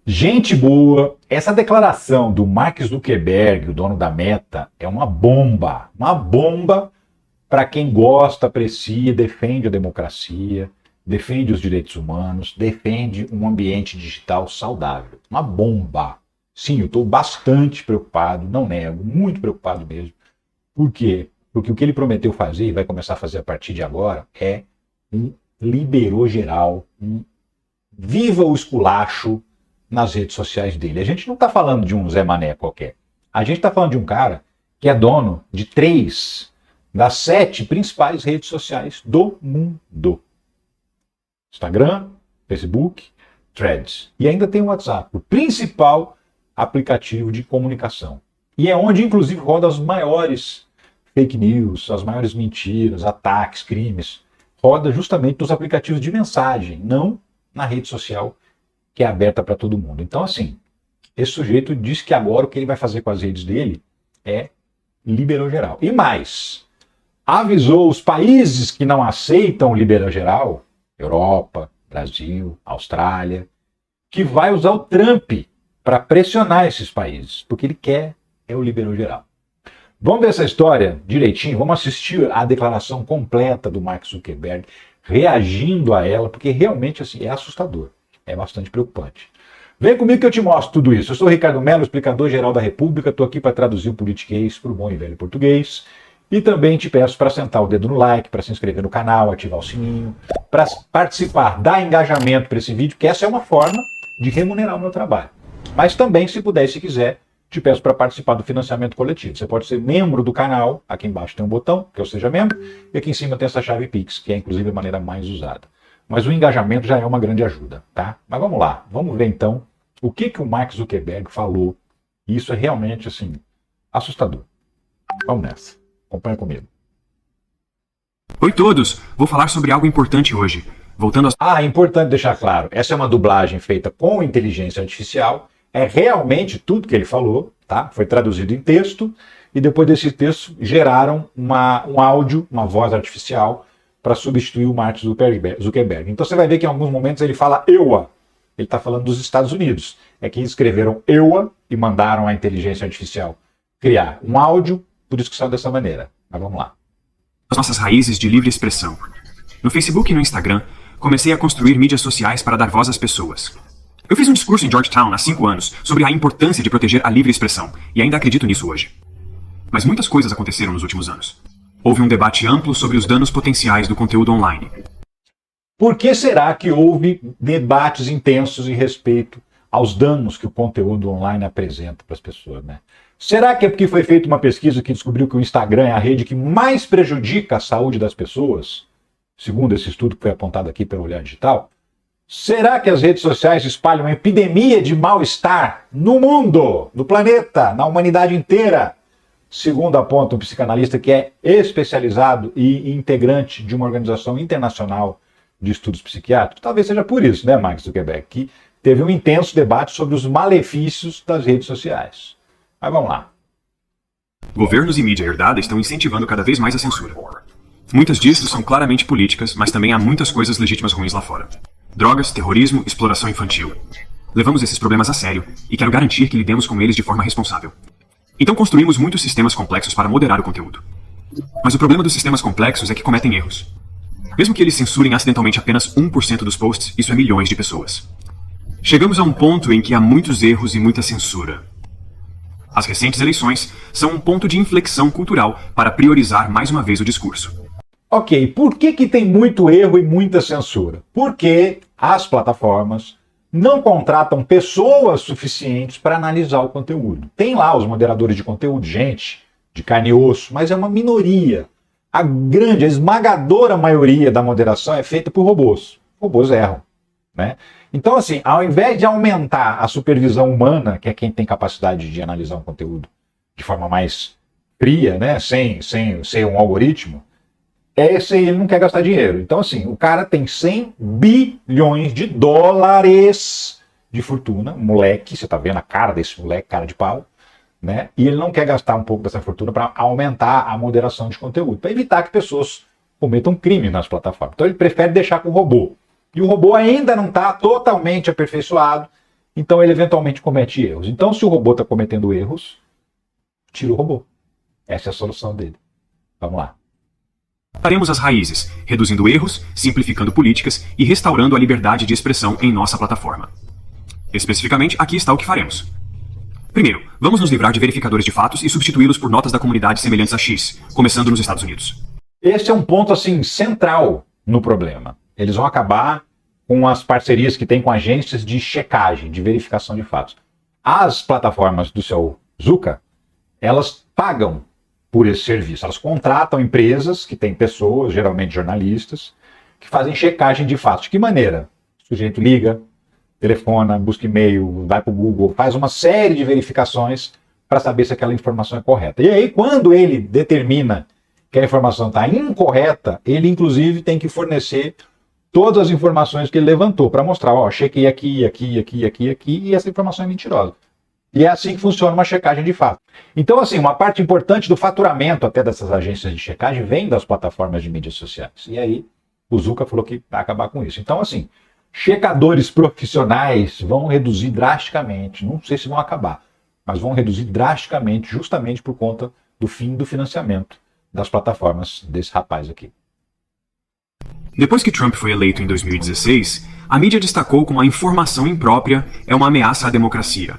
Gente boa, essa declaração do Mark Zuckerberg, o dono da Meta, é uma bomba para quem gosta, aprecia, defende a democracia, defende os direitos humanos, defende um ambiente digital saudável. Uma bomba. Sim, eu estou bastante preocupado, não nego, muito preocupado mesmo. Por quê? Porque o que ele prometeu fazer e vai começar a fazer a partir de agora é um liberou geral, um viva o esculacho nas redes sociais dele. A gente não está falando de um Zé Mané qualquer. A gente está falando de um cara que é dono de 3 das 7 principais redes sociais do mundo. Instagram, Facebook, Threads. E ainda tem o WhatsApp, o principal aplicativo de comunicação. E é onde, inclusive, roda as maiores fake news, as maiores mentiras, ataques, crimes. Roda justamente nos aplicativos de mensagem, não na rede social que é aberta para todo mundo. Então, assim, esse sujeito diz que agora o que ele vai fazer com as redes dele é liberou geral. E mais, avisou os países que não aceitam liberou geral, Europa, Brasil, Austrália, que vai usar o Trump para pressionar esses países, porque ele quer o liberou geral. Vamos ver essa história direitinho, vamos assistir a declaração completa do Mark Zuckerberg, reagindo a ela, porque realmente assim, é assustador. É bastante preocupante. Vem comigo que eu te mostro tudo isso. Eu sou o Ricardo Mello, explicador-geral da República. Estou aqui para traduzir o politiquês para o bom e velho português. E também te peço para sentar o dedo no like, para se inscrever no canal, ativar o sininho, para participar, dar engajamento para esse vídeo, que essa é uma forma de remunerar o meu trabalho. Mas também, se puder e se quiser, te peço para participar do financiamento coletivo. Você pode ser membro do canal, aqui embaixo tem um botão, que eu seja membro, e aqui em cima tem essa chave Pix, que é inclusive a maneira mais usada. Mas o engajamento já é uma grande ajuda, tá? Mas vamos lá, vamos ver então o que o Mark Zuckerberg falou. E isso é realmente, assim, assustador. Vamos nessa, acompanha comigo. Oi todos, vou falar sobre algo importante hoje. Voltando às... Importante deixar claro, essa é uma dublagem feita com inteligência artificial, é realmente tudo que ele falou, tá? Foi traduzido em texto, e depois desse texto geraram um áudio, uma voz artificial, para substituir o Mark Zuckerberg. Então você vai ver que em alguns momentos ele fala EUA. Ele está falando dos Estados Unidos. É que escreveram EUA e mandaram a inteligência artificial criar um áudio, por isso que saiu dessa maneira. Mas vamos lá. As nossas raízes de livre expressão. No Facebook e no Instagram, comecei a construir mídias sociais para dar voz às pessoas. Eu fiz um discurso em Georgetown há 5 anos sobre a importância de proteger a livre expressão, e ainda acredito nisso hoje. Mas muitas coisas aconteceram nos últimos anos. Houve um debate amplo sobre os danos potenciais do conteúdo online. Por que será que houve debates intensos em respeito aos danos que o conteúdo online apresenta para as pessoas, né? Será que é porque foi feita uma pesquisa que descobriu que o Instagram é a rede que mais prejudica a saúde das pessoas? Segundo esse estudo que foi apontado aqui pelo Olhar Digital. Será que as redes sociais espalham uma epidemia de mal-estar no mundo, no planeta, na humanidade inteira? Segundo aponta um psicanalista que é especializado e integrante de uma organização internacional de estudos psiquiátricos. Talvez seja por isso, né, Mark Zuckerberg, que teve um intenso debate sobre os malefícios das redes sociais. Mas vamos lá. Governos e mídia herdada estão incentivando cada vez mais a censura. Muitas disso são claramente políticas, mas também há muitas coisas legítimas ruins lá fora. Drogas, terrorismo, exploração infantil. Levamos esses problemas a sério e quero garantir que lidemos com eles de forma responsável. Então construímos muitos sistemas complexos para moderar o conteúdo. Mas o problema dos sistemas complexos é que cometem erros. Mesmo que eles censurem acidentalmente apenas 1% dos posts, isso é milhões de pessoas. Chegamos a um ponto em que há muitos erros e muita censura. As recentes eleições são um ponto de inflexão cultural para priorizar mais uma vez o discurso. Ok, por que tem muito erro e muita censura? Porque as plataformas não contratam pessoas suficientes para analisar o conteúdo. Tem lá os moderadores de conteúdo, gente de carne e osso, mas é uma minoria. A esmagadora maioria da moderação é feita por robôs. Robôs erram, né? Então, assim, ao invés de aumentar a supervisão humana, que é quem tem capacidade de analisar um conteúdo de forma mais fria, né, sem ser um algoritmo, ele não quer gastar dinheiro. Então, assim, o cara tem 100 bilhões de dólares de fortuna, moleque, você tá vendo a cara desse moleque, cara de pau, né? E ele não quer gastar um pouco dessa fortuna para aumentar a moderação de conteúdo, para evitar que pessoas cometam crime nas plataformas. Então ele prefere deixar com o robô. E o robô ainda não está totalmente aperfeiçoado, Então ele eventualmente comete erros. Então se o robô está cometendo erros, tira o robô. Essa é a solução dele. Vamos lá. Faremos as raízes, reduzindo erros, simplificando políticas e restaurando a liberdade de expressão em nossa plataforma. Especificamente, aqui está o que faremos. Primeiro, vamos nos livrar de verificadores de fatos e substituí-los por notas da comunidade semelhantes a X, começando nos Estados Unidos. Esse é um ponto assim central no problema. Eles vão acabar com as parcerias que tem com agências de checagem, de verificação de fatos. As plataformas do seu Zuka, elas pagam por esse serviço. Elas contratam empresas que têm pessoas, geralmente jornalistas, que fazem checagem de fatos. De que maneira? O sujeito liga, telefona, busca e-mail, vai para o Google, faz uma série de verificações para saber se aquela informação é correta. E aí, quando ele determina que a informação está incorreta, ele inclusive tem que fornecer todas as informações que ele levantou para mostrar, ó, chequei aqui, e essa informação é mentirosa. E é assim que funciona uma checagem de fato. Então, assim, uma parte importante do faturamento até dessas agências de checagem vem das plataformas de mídias sociais. E aí, o Zuka falou que vai acabar com isso. Então, assim, checadores profissionais vão reduzir drasticamente. Não sei se vão acabar, mas vão reduzir drasticamente justamente por conta do fim do financiamento das plataformas desse rapaz aqui. Depois que Trump foi eleito em 2016, a mídia destacou como a informação imprópria é uma ameaça à democracia.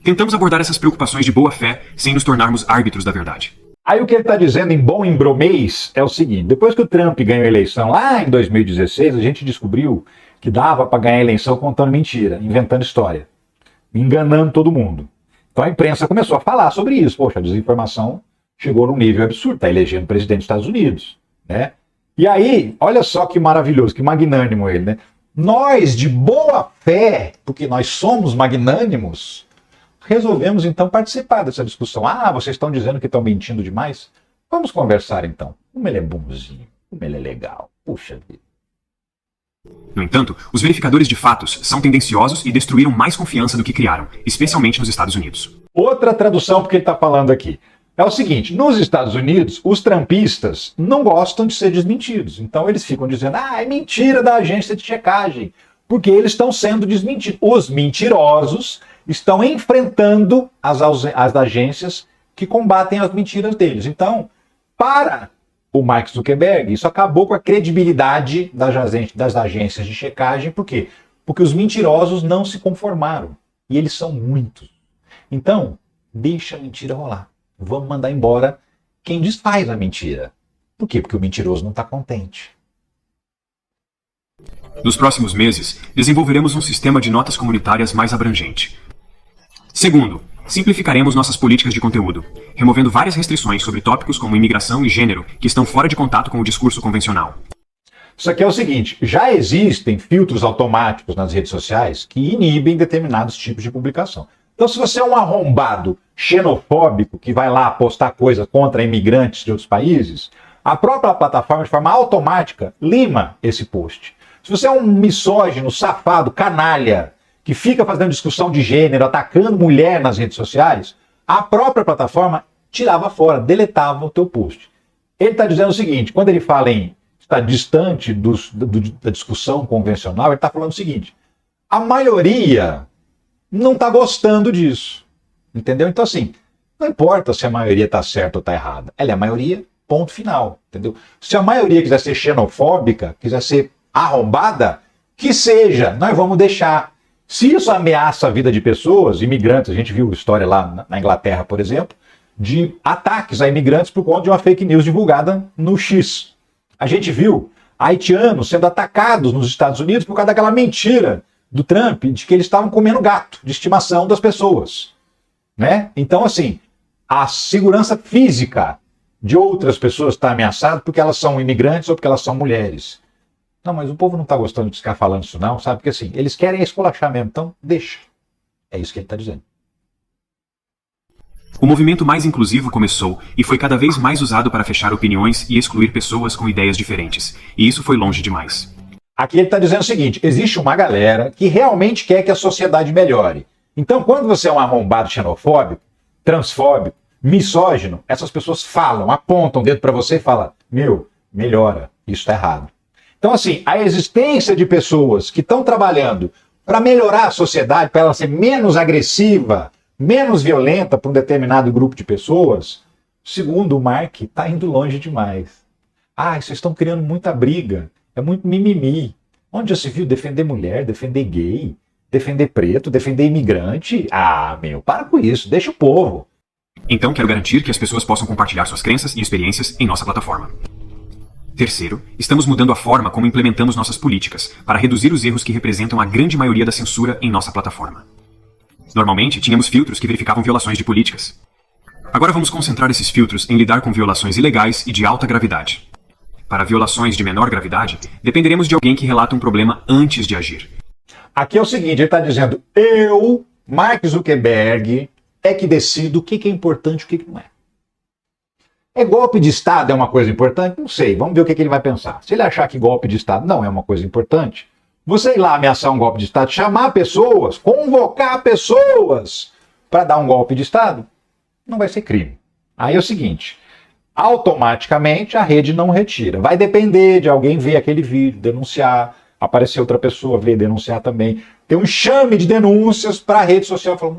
Tentamos abordar essas preocupações de boa fé sem nos tornarmos árbitros da verdade. Aí o que ele está dizendo em bom embromês é o seguinte: depois que o Trump ganhou a eleição lá em 2016, a gente descobriu que dava para ganhar a eleição contando mentira, inventando história, enganando todo mundo. Então a imprensa começou a falar sobre isso. Poxa, a desinformação chegou num nível absurdo, está elegendo o presidente dos Estados Unidos, né? E aí, olha só que maravilhoso, que magnânimo ele, né? Nós, de boa fé, porque nós somos magnânimos, resolvemos então participar dessa discussão. Ah, vocês estão dizendo que estão mentindo demais? Vamos conversar então. Como ele é bonzinho, como ele é legal. Puxa vida. No entanto, os verificadores de fatos são tendenciosos e destruíram mais confiança do que criaram, especialmente nos Estados Unidos. Outra tradução porque ele está falando aqui. É o seguinte, nos Estados Unidos, os trumpistas não gostam de ser desmentidos. Então eles ficam dizendo, é mentira da agência de checagem, porque eles estão sendo desmentidos. Os mentirosos estão enfrentando as agências que combatem as mentiras deles. Então, para o Mark Zuckerberg, isso acabou com a credibilidade das agências de checagem. Por quê? Porque os mentirosos não se conformaram. E eles são muitos. Então, deixa a mentira rolar. Vamos mandar embora quem desfaz a mentira. Por quê? Porque o mentiroso não está contente. Nos próximos meses, desenvolveremos um sistema de notas comunitárias mais abrangente. Segundo, simplificaremos nossas políticas de conteúdo, removendo várias restrições sobre tópicos como imigração e gênero que estão fora de contato com o discurso convencional. Isso aqui é o seguinte, já existem filtros automáticos nas redes sociais que inibem determinados tipos de publicação. Então, se você é um arrombado xenofóbico que vai lá postar coisa contra imigrantes de outros países, a própria plataforma, de forma automática, lima esse post. Se você é um misógino, safado, canalha, que fica fazendo discussão de gênero, atacando mulher nas redes sociais, a própria plataforma tirava fora, deletava o teu post. Ele está dizendo o seguinte, quando ele fala em estar distante da discussão convencional, ele está falando o seguinte, a maioria não está gostando disso, entendeu? Então assim, não importa se a maioria está certa ou está errada, ela é a maioria, ponto final, entendeu? Se a maioria quiser ser xenofóbica, quiser ser arrombada, que seja, nós vamos deixar. Se isso ameaça a vida de pessoas, imigrantes, a gente viu história lá na Inglaterra, por exemplo, de ataques a imigrantes por conta de uma fake news divulgada no X. A gente viu haitianos sendo atacados nos Estados Unidos por causa daquela mentira do Trump de que eles estavam comendo gato de estimação das pessoas, né? Então, assim, a segurança física de outras pessoas está ameaçada porque elas são imigrantes ou porque elas são mulheres. Não, mas o povo não está gostando de ficar falando isso não, sabe? Porque assim, eles querem esculachar mesmo, então deixa. É isso que ele está dizendo. O movimento mais inclusivo começou e foi cada vez mais usado para fechar opiniões e excluir pessoas com ideias diferentes. E isso foi longe demais. Aqui ele está dizendo o seguinte, existe uma galera que realmente quer que a sociedade melhore. Então, quando você é um arrombado xenofóbico, transfóbico, misógino, essas pessoas falam, apontam o dedo para você e falam, melhora, isso está errado. Então, assim, a existência de pessoas que estão trabalhando para melhorar a sociedade, para ela ser menos agressiva, menos violenta para um determinado grupo de pessoas, segundo o Mark, está indo longe demais. Ah, vocês estão criando muita briga, é muito mimimi. Onde já se viu defender mulher, defender gay, defender preto, defender imigrante? Ah, meu, para com isso, deixa o povo. Então, quero garantir que as pessoas possam compartilhar suas crenças e experiências em nossa plataforma. Terceiro, estamos mudando a forma como implementamos nossas políticas para reduzir os erros que representam a grande maioria da censura em nossa plataforma. Normalmente, tínhamos filtros que verificavam violações de políticas. Agora vamos concentrar esses filtros em lidar com violações ilegais e de alta gravidade. Para violações de menor gravidade, dependeremos de alguém que relata um problema antes de agir. Aqui é o seguinte, ele está dizendo, eu, Mark Zuckerberg, é que decido o que é importante e o que não é. É golpe de Estado é uma coisa importante? Não sei, vamos ver o que ele vai pensar. Se ele achar que golpe de Estado não é uma coisa importante, você ir lá ameaçar um golpe de Estado, chamar pessoas, convocar pessoas para dar um golpe de Estado, não vai ser crime. Aí é o seguinte, automaticamente a rede não retira. Vai depender de alguém ver aquele vídeo, denunciar, aparecer outra pessoa, ver, denunciar também. Tem um enxame de denúncias para a rede social, falar,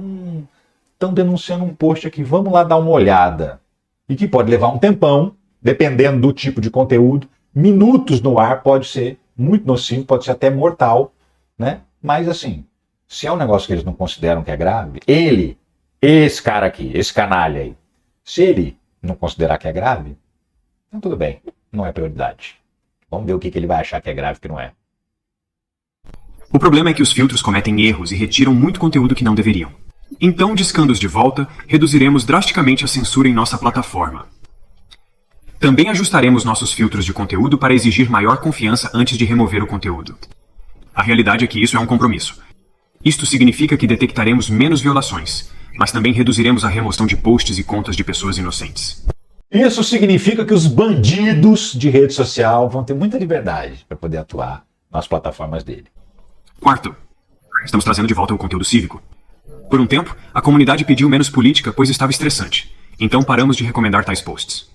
estão denunciando um post aqui, vamos lá dar uma olhada. E que pode levar um tempão, dependendo do tipo de conteúdo. Minutos no ar pode ser muito nocivo, pode ser até mortal, né? Mas assim, se é um negócio que eles não consideram que é grave, esse cara aqui, esse canalha aí, se ele não considerar que é grave, então tudo bem, não é prioridade. Vamos ver o que ele vai achar que é grave e que não é. O problema é que os filtros cometem erros e retiram muito conteúdo que não deveriam. Então, discando-os de volta, reduziremos drasticamente a censura em nossa plataforma. Também ajustaremos nossos filtros de conteúdo para exigir maior confiança antes de remover o conteúdo. A realidade é que isso é um compromisso. Isto significa que detectaremos menos violações, mas também reduziremos a remoção de posts e contas de pessoas inocentes. Isso significa que os bandidos de rede social vão ter muita liberdade para poder atuar nas plataformas dele. Quarto, estamos trazendo de volta o conteúdo cívico. Por um tempo, a comunidade pediu menos política, pois estava estressante. Então paramos de recomendar tais posts.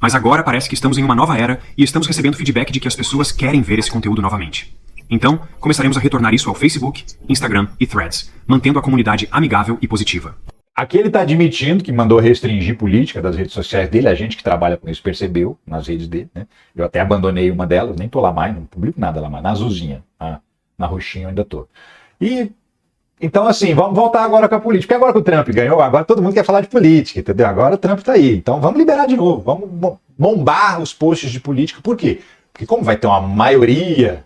Mas agora parece que estamos em uma nova era e estamos recebendo feedback de que as pessoas querem ver esse conteúdo novamente. Então, começaremos a retornar isso ao Facebook, Instagram e Threads, mantendo a comunidade amigável e positiva. Aqui ele está admitindo que mandou restringir política das redes sociais dele, a gente que trabalha com isso percebeu nas redes dele, né? Eu até abandonei uma delas, nem estou lá mais, não publico nada lá mais, na azulzinha, na roxinha eu ainda estou. Então, assim, vamos voltar agora com a política. Porque agora que o Trump ganhou, agora todo mundo quer falar de política, entendeu? Agora o Trump está aí. Então vamos liberar de novo, vamos bombar os posts de política. Por quê? Porque como vai ter uma maioria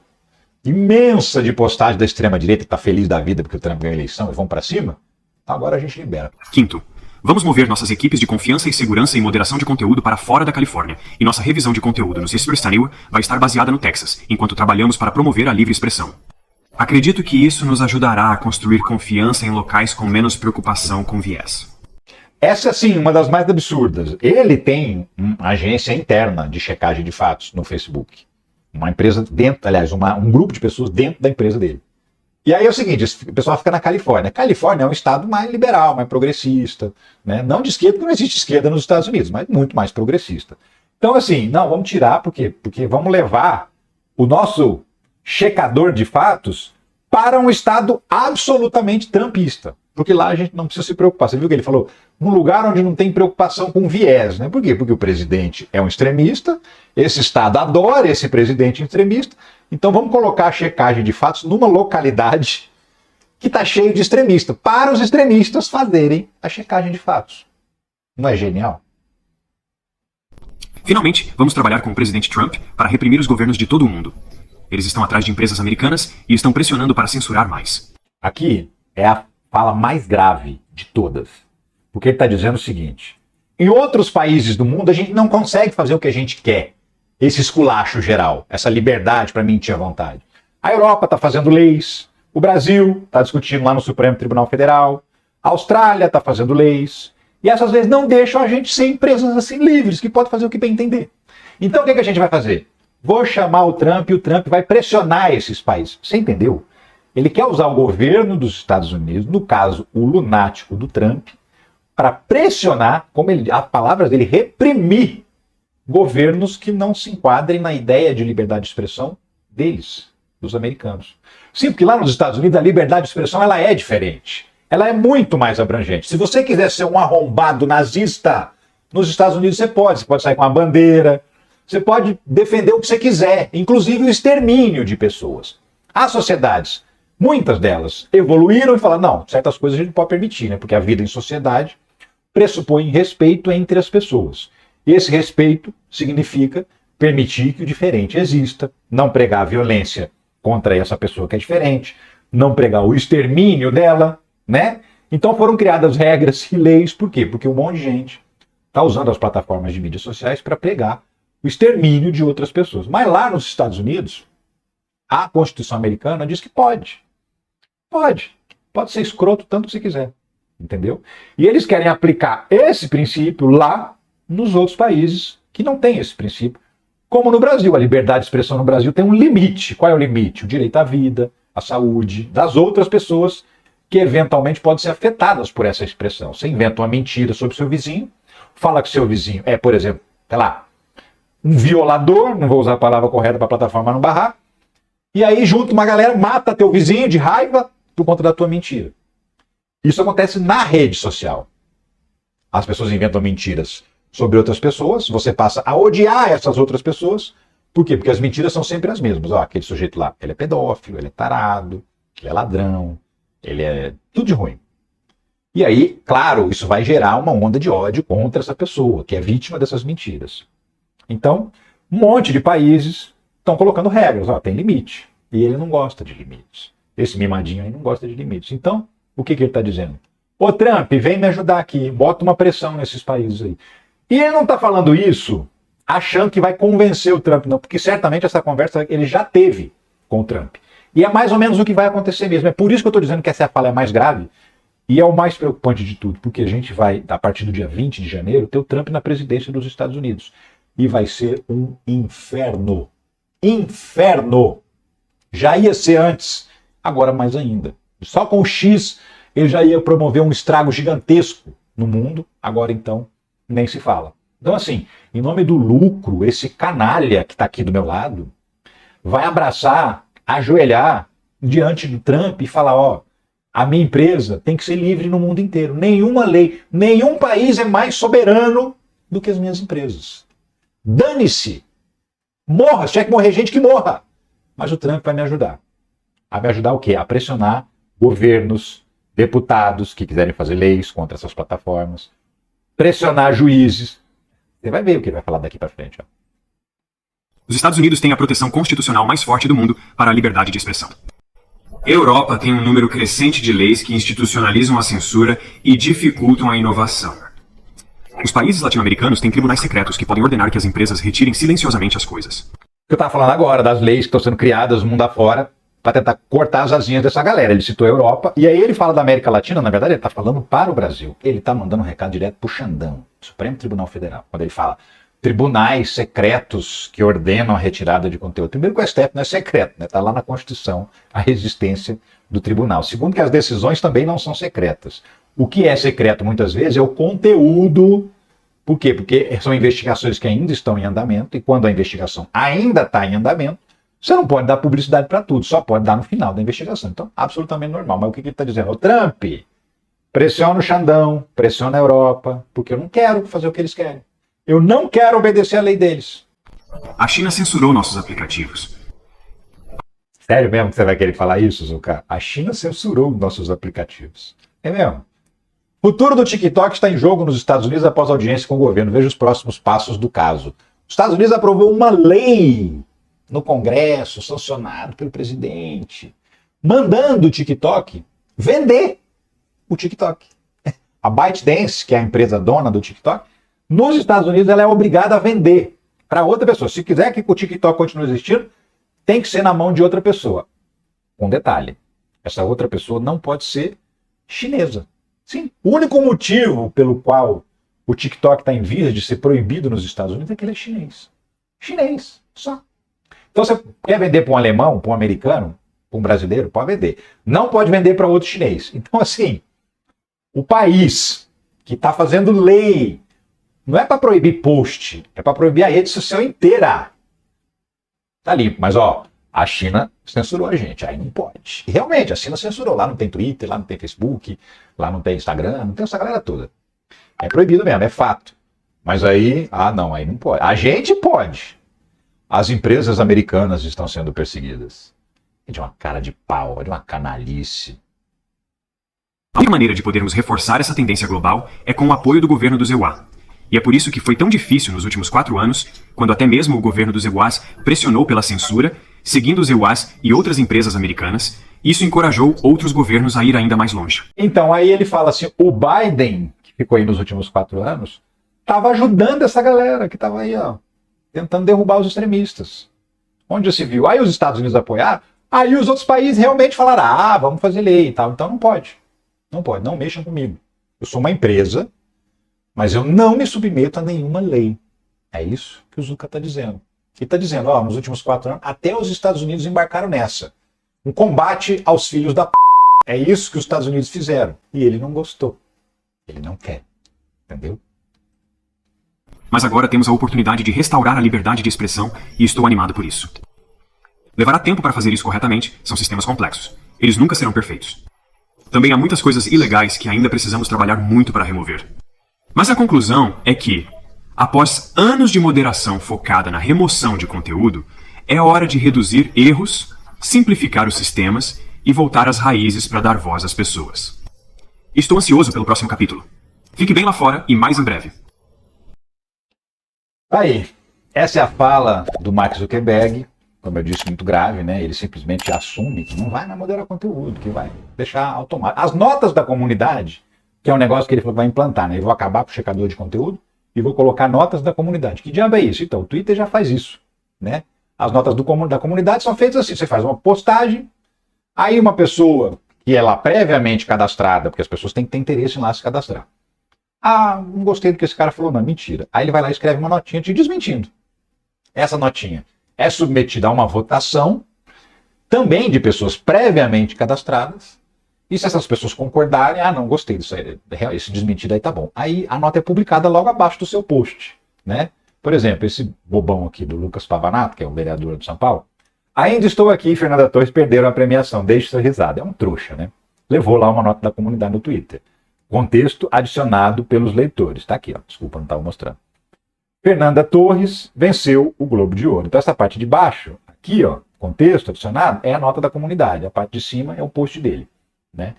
imensa de postagem da extrema-direita que está feliz da vida porque o Trump ganhou a eleição e vão para cima, agora a gente libera. Quinto, vamos mover nossas equipes de confiança e segurança e moderação de conteúdo para fora da Califórnia. E nossa revisão de conteúdo no Cispr vai estar baseada no Texas, enquanto trabalhamos para promover a livre expressão. Acredito que isso nos ajudará a construir confiança em locais com menos preocupação com viés. Essa, sim, uma das mais absurdas. Ele tem uma agência interna de checagem de fatos no Facebook. Uma empresa dentro, aliás, um grupo de pessoas dentro da empresa dele. E aí é o seguinte, o pessoal fica na Califórnia. A Califórnia é um estado mais liberal, mais progressista, né? Não de esquerda, porque não existe esquerda nos Estados Unidos, mas muito mais progressista. Então, assim, não, vamos tirar, por quê? Porque vamos levar o nosso checador de fatos para um estado absolutamente trumpista. Porque lá a gente não precisa se preocupar. Você viu que ele falou? Um lugar onde não tem preocupação com viés, né? Por quê? Porque o presidente é um extremista, esse estado adora esse presidente extremista, então vamos colocar a checagem de fatos numa localidade que está cheio de extremista, para os extremistas fazerem a checagem de fatos. Não é genial? Finalmente, vamos trabalhar com o presidente Trump para reprimir os governos de todo o mundo. Eles estão atrás de empresas americanas e estão pressionando para censurar mais. Aqui é a fala mais grave de todas. Porque ele está dizendo o seguinte: em outros países do mundo a gente não consegue fazer o que a gente quer. Esse esculacho geral, essa liberdade para mentir à vontade. A Europa está fazendo leis, o Brasil está discutindo lá no Supremo Tribunal Federal, a Austrália está fazendo leis, e essas vezes não deixam a gente ser empresas assim livres, que pode fazer o que bem entender. Então o que a gente vai fazer? Vou chamar o Trump e o Trump vai pressionar esses países. Você entendeu? Ele quer usar o governo dos Estados Unidos, no caso, o lunático do Trump, para pressionar, como as palavras dele, reprimir governos que não se enquadrem na ideia de liberdade de expressão deles, dos americanos. Sim, porque lá nos Estados Unidos a liberdade de expressão ela é diferente. Ela é muito mais abrangente. Se você quiser ser um arrombado nazista, nos Estados Unidos você pode sair com uma bandeira, você pode defender o que você quiser, inclusive o extermínio de pessoas. As sociedades, muitas delas, evoluíram e falaram, não, certas coisas a gente não pode permitir, né? Porque a vida em sociedade pressupõe respeito entre as pessoas. E esse respeito significa permitir que o diferente exista, não pregar a violência contra essa pessoa que é diferente, não pregar o extermínio dela, né? Então foram criadas regras e leis, por quê? Porque um monte de gente está usando as plataformas de mídias sociais para pregar o extermínio de outras pessoas. Mas lá nos Estados Unidos, a Constituição americana diz que pode. Pode ser escroto tanto se quiser, entendeu? E eles querem aplicar esse princípio lá nos outros países que não têm esse princípio. Como no Brasil, a liberdade de expressão no Brasil tem um limite. Qual é o limite? O direito à vida, à saúde, das outras pessoas que eventualmente podem ser afetadas por essa expressão. Você inventa uma mentira sobre o seu vizinho, fala que seu vizinho é, por exemplo, sei lá, um violador, não vou usar a palavra correta para a plataforma não barrar, e aí junto uma galera mata teu vizinho de raiva por conta da tua mentira. Isso acontece na rede social. As pessoas inventam mentiras sobre outras pessoas, você passa a odiar essas outras pessoas. Por quê? Porque as mentiras são sempre as mesmas. Ó, aquele sujeito lá, ele é pedófilo, ele é tarado, ele é ladrão, ele é tudo de ruim. E aí, claro, isso vai gerar uma onda de ódio contra essa pessoa, que é vítima dessas mentiras. Então, um monte de países estão colocando regras. Ó, tem limite. E ele não gosta de limites. Esse mimadinho aí não gosta de limites. Então, o que ele está dizendo? Ô Trump, vem me ajudar aqui, bota uma pressão nesses países aí. E ele não está falando isso achando que vai convencer o Trump, não, porque certamente essa conversa ele já teve com o Trump. E é mais ou menos o que vai acontecer mesmo. É por isso que eu estou dizendo que essa fala é mais grave e é o mais preocupante de tudo, porque a gente vai, a partir do dia 20 de janeiro, ter o Trump na presidência dos Estados Unidos. E vai ser um inferno. Inferno! Já ia ser antes, agora mais ainda. Só com o X ele já ia promover um estrago gigantesco no mundo, agora então nem se fala. Então assim, em nome do lucro, esse canalha que está aqui do meu lado vai abraçar, ajoelhar diante do Trump e falar, ó, a minha empresa tem que ser livre no mundo inteiro. Nenhuma lei, nenhum país é mais soberano do que as minhas empresas. Dane-se! Morra! Se tiver que morrer gente, que morra! Mas o Trump vai me ajudar. A me ajudar o quê? A pressionar governos, deputados que quiserem fazer leis contra essas plataformas, pressionar juízes. Você vai ver o que ele vai falar daqui para frente. Ó. Os Estados Unidos têm a proteção constitucional mais forte do mundo para a liberdade de expressão. A Europa tem um número crescente de leis que institucionalizam a censura e dificultam a inovação. Os países latino-americanos têm tribunais secretos que podem ordenar que as empresas retirem silenciosamente as coisas. Eu estava falando agora das leis que estão sendo criadas no mundo afora para tentar cortar as asinhas dessa galera. Ele citou a Europa, e aí ele fala da América Latina, na verdade ele está falando para o Brasil. Ele está mandando um recado direto para o Xandão, Supremo Tribunal Federal, quando ele fala tribunais secretos que ordenam a retirada de conteúdo. Primeiro que o STF não é secreto, né? Está lá na Constituição a resistência do tribunal. Segundo que as decisões também não são secretas. O que é secreto muitas vezes é o conteúdo. Por quê? Porque são investigações que ainda estão em andamento, e quando a investigação ainda está em andamento, você não pode dar publicidade para tudo, só pode dar no final da investigação. Então, absolutamente normal. Mas o que ele está dizendo? O Trump, pressiona o Xandão, pressiona a Europa, porque eu não quero fazer o que eles querem. Eu não quero obedecer a lei deles. A China censurou nossos aplicativos. Sério mesmo que você vai querer falar isso, Zucca? A China censurou nossos aplicativos. É mesmo? O futuro do TikTok está em jogo nos Estados Unidos após audiência com o governo. Veja os próximos passos do caso. Os Estados Unidos aprovou uma lei no Congresso, sancionado pelo presidente, mandando o TikTok vender o TikTok. A ByteDance, que é a empresa dona do TikTok, nos Estados Unidos ela é obrigada a vender para outra pessoa. Se quiser que o TikTok continue existindo, tem que ser na mão de outra pessoa. Um detalhe, essa outra pessoa não pode ser chinesa. Sim, o único motivo pelo qual o TikTok está em vias de ser proibido nos Estados Unidos é que ele é chinês. Chinês, só. Então você quer vender para um alemão, para um americano, para um brasileiro, pode vender. Não pode vender para outro chinês. Então assim, o país que está fazendo lei não é para proibir post, é para proibir a rede social inteira. Tá limpo, mas ó, A China censurou a gente, aí não pode. E realmente, a China censurou. Lá não tem Twitter, lá não tem Facebook, lá não tem Instagram, não tem essa galera toda. É proibido mesmo, é fato. Mas aí, não, aí não pode. A gente pode. As empresas americanas estão sendo perseguidas. É de uma cara de pau, é de uma canalice. A única maneira de podermos reforçar essa tendência global é com o apoio do governo dos EUA. E é por isso que foi tão difícil nos últimos 4 anos, quando até mesmo o governo dos EUAs pressionou pela censura, seguindo os EUAs e outras empresas americanas, isso encorajou outros governos a ir ainda mais longe. Então aí ele fala assim, o Biden, que ficou aí nos últimos 4 anos, estava ajudando essa galera que estava aí, tentando derrubar os extremistas. Onde já se viu? Aí os Estados Unidos apoiaram, aí os outros países realmente falaram, vamos fazer lei e tal. Então não pode. Não pode, não mexam comigo. Eu sou uma empresa, mas eu não me submeto a nenhuma lei. É isso que o Zucca está dizendo. Ele está dizendo, nos últimos 4 anos, até os Estados Unidos embarcaram nessa. Um combate aos filhos da p***. É isso que os Estados Unidos fizeram. E ele não gostou. Ele não quer. Entendeu? Mas agora temos a oportunidade de restaurar a liberdade de expressão e estou animado por isso. Levará tempo para fazer isso corretamente, são sistemas complexos. Eles nunca serão perfeitos. Também há muitas coisas ilegais que ainda precisamos trabalhar muito para remover. Mas a conclusão é que, após anos de moderação focada na remoção de conteúdo, é hora de reduzir erros, simplificar os sistemas e voltar às raízes para dar voz às pessoas. Estou ansioso pelo próximo capítulo. Fique bem lá fora e mais em breve. Aí, essa é a fala do Mark Zuckerberg, como eu disse, muito grave, né? Ele simplesmente assume que não vai mais moderar conteúdo, que vai deixar automático. As notas da comunidade, que é um negócio que ele falou que vai implantar, né? Eu vou acabar com o checador de conteúdo e vou colocar notas da comunidade. Que diabo é isso? Então, o Twitter já faz isso, né? As notas da comunidade são feitas assim, você faz uma postagem, aí uma pessoa que é lá previamente cadastrada, porque as pessoas têm que ter interesse em lá se cadastrar. Não gostei do que esse cara falou, não, mentira. Aí ele vai lá e escreve uma notinha te desmentindo. Essa notinha é submetida a uma votação, também de pessoas previamente cadastradas, e se essas pessoas concordarem, não gostei disso aí, esse desmentido aí tá bom. Aí a nota é publicada logo abaixo do seu post, né? Por exemplo, esse bobão aqui do Lucas Pavanato, que é o vereador de São Paulo, ainda estou aqui e Fernanda Torres perderam a premiação, deixe sua risada. É um trouxa, né? Levou lá uma nota da comunidade no Twitter. Contexto adicionado pelos leitores. Tá aqui, desculpa, não estava mostrando. Fernanda Torres venceu o Globo de Ouro. Então essa parte de baixo, aqui, contexto adicionado, é a nota da comunidade. A parte de cima é o post dele, né?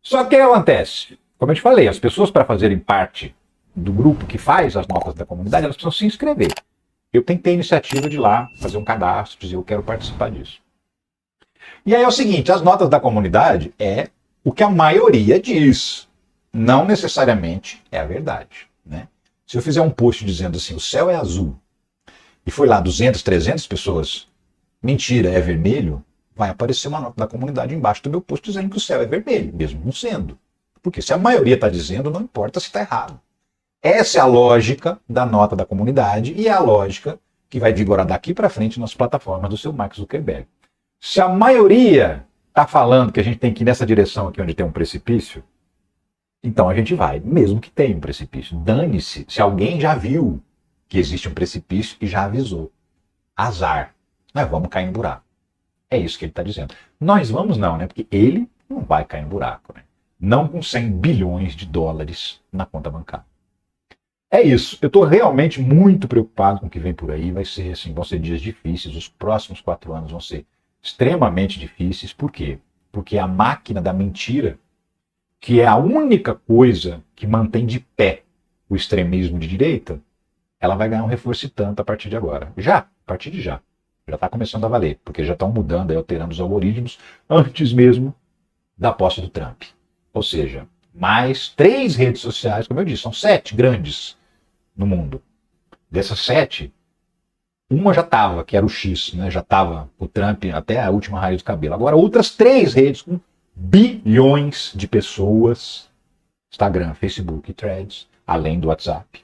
Só que o que acontece? Como eu te falei, as pessoas para fazerem parte do grupo que faz as notas da comunidade, elas precisam se inscrever. Eu tentei a iniciativa de ir lá fazer um cadastro, dizer eu quero participar disso. E aí é o seguinte, as notas da comunidade é o que a maioria diz. Não necessariamente é a verdade, né? Se eu fizer um post dizendo assim, o céu é azul, e foi lá 200, 300 pessoas, mentira, é vermelho, vai aparecer uma nota da comunidade embaixo do meu post dizendo que o céu é vermelho, mesmo não sendo. Porque se a maioria está dizendo, não importa se está errado. Essa é a lógica da nota da comunidade e é a lógica que vai vigorar daqui para frente nas plataformas do seu Mark Zuckerberg. Se a maioria está falando que a gente tem que ir nessa direção aqui onde tem um precipício, então a gente vai, mesmo que tenha um precipício. Dane-se se alguém já viu que existe um precipício e já avisou. Azar. Nós vamos cair no buraco. É isso que ele está dizendo. Nós vamos não, né? Porque ele não vai cair no buraco, né? Não com 100 bilhões de dólares na conta bancária. É isso. Eu estou realmente muito preocupado com o que vem por aí. Vai ser, assim, vão ser dias difíceis. Os próximos 4 anos vão ser extremamente difíceis. Por quê? Porque a máquina da mentira, que é a única coisa que mantém de pé o extremismo de direita, ela vai ganhar um reforço tanto a partir de agora. A partir de já. Já está começando a valer, porque já estão mudando, alterando os algoritmos antes mesmo da posse do Trump. Ou seja, mais 3 redes sociais, como eu disse, são 7 grandes no mundo. Dessas 7, uma já estava, que era o X, né? Já estava o Trump até a última raiz do cabelo. Agora outras 3 redes com bilhões de pessoas, Instagram, Facebook e Threads, além do WhatsApp.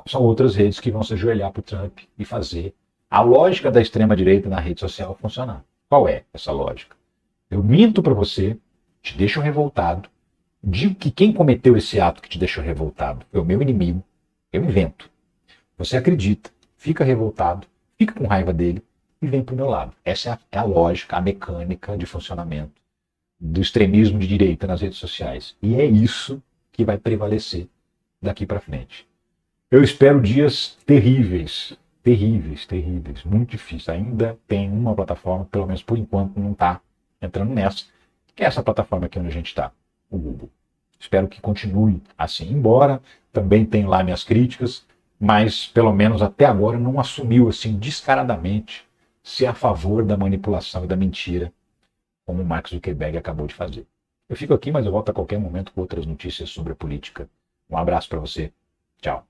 São outras redes que vão se ajoelhar para o Trump e fazer a lógica da extrema-direita na rede social funcionar. Qual é essa lógica? Eu minto para você, te deixo revoltado, digo que quem cometeu esse ato que te deixou revoltado foi o meu inimigo, eu invento. Você acredita, fica revoltado, fica com raiva dele, e vem para o meu lado. Essa é a lógica, a mecânica de funcionamento do extremismo de direita nas redes sociais. E é isso que vai prevalecer daqui para frente. Eu espero dias terríveis, terríveis, terríveis, muito difícil. Ainda tem uma plataforma, pelo menos por enquanto, não está entrando nessa, que é essa plataforma aqui onde a gente está, o Google. Espero que continue assim, embora também tenha lá minhas críticas, mas pelo menos até agora não assumiu assim descaradamente ser a favor da manipulação e da mentira, como o Mark Zuckerberg acabou de fazer. Eu fico aqui, mas eu volto a qualquer momento com outras notícias sobre a política. Um abraço para você. Tchau.